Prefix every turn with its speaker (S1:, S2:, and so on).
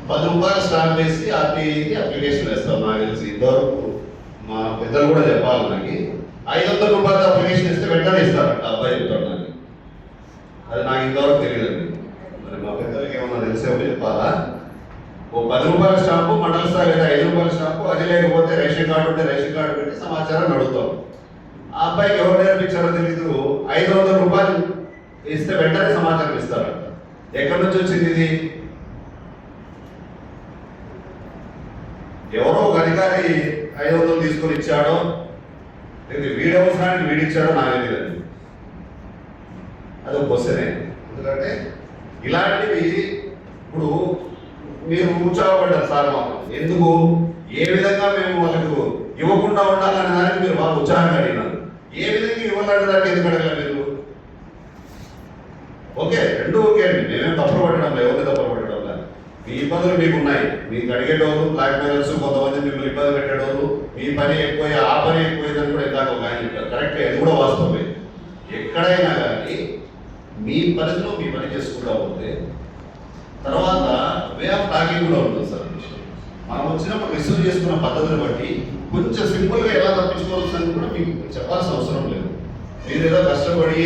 S1: రూపాయలు స్టాంప్ వేసి ఆర్టీఐకి అప్లికేషన్ వేస్తాం. నాకు తెలిసి ఇంతవరకు మా పెద్దలు కూడా చెప్పాలి. నాకు 500 రూపాయలు అప్లికేషన్ ఇస్తే వెంటనే ఇస్తారంట. అబ్బాయి చెప్తాడు నాకు. అది నాకు ఇంతవరకు తెలియదండి. మరి మా పెద్దలకి ఏమన్నా తెలిసేమో చెప్పాలా? ఓ 10 రూపాయల స్టాంపు మండల స్థాయి లేదా 5 రూపాయల స్టాంపు, అది లేకపోతే రేషన్ కార్డు ఉంటే రేషన్ కార్డు పెట్టి సమాచారాన్ని అడుగుతాం. ఆ అబ్బాయికి ఎవరు నేర్పించారో తెలీదు. 500 రూపాయలు ఇస్తే వెంటనే సమాచారం ఇస్తారంట. ఎక్కడి నుంచి వచ్చింది ఇది? ఎవరో ఒక అధికారి 500 తీసుకొని ఇచ్చాడో, లేదా వీడి అవసరానికి వీడిచ్చాడో నాకు తెలియదు. అదొక క్వశ్చనే. ఎందుకంటే ఇలాంటివి ఇప్పుడు మీరు ఉత్సాహపడ్డారు సార్ మాకు. ఎందుకు, ఏ విధంగా మేము వాళ్ళకు ఇవ్వకుండా ఉండాలనే దానికి మీరు బాగా ఉత్సాహంగా అడిగినారు. ఏ విధంగా ఇవ్వాలనే దానికి ఎందుకు అడగలేదు మీరు? ఓకే, రెండు ఓకే అండి. మేమేం తప్పులు పట్టడం లేదు, ఎవరిని తప్పులు పట్టడం లేదు. మీ ఇబ్బందులు మీకు ఉన్నాయి. మీకు అడిగేటోళ్ళు బ్లాక్ మెయిల్స్, కొంతమంది మిమ్మల్ని ఇబ్బంది పెట్టేటోళ్ళు, మీ పని ఎక్కువ ఆ పని ఎక్కువైందని కూడా ఇందాక ఒక ఆయన చెప్పారు. కరెక్టే, అది కూడా వాస్తవమే. ఎక్కడైనా కానీ మీ పరిధిలో మీ పని చేసుకుంటా పోతే తర్వాత వే ఆఫ్ టాకింగ్ కూడా ఉంటుంది సార్. మనం వచ్చినప్పుడు రిసీవ్ చేసుకున్న పద్ధతిని బట్టి కొంచెం సింపుల్గా ఎలా తప్పించుకోవాల్సిందని కూడా మీకు చెప్పాల్సిన అవసరం లేదు. మీరు ఏదో కష్టపడి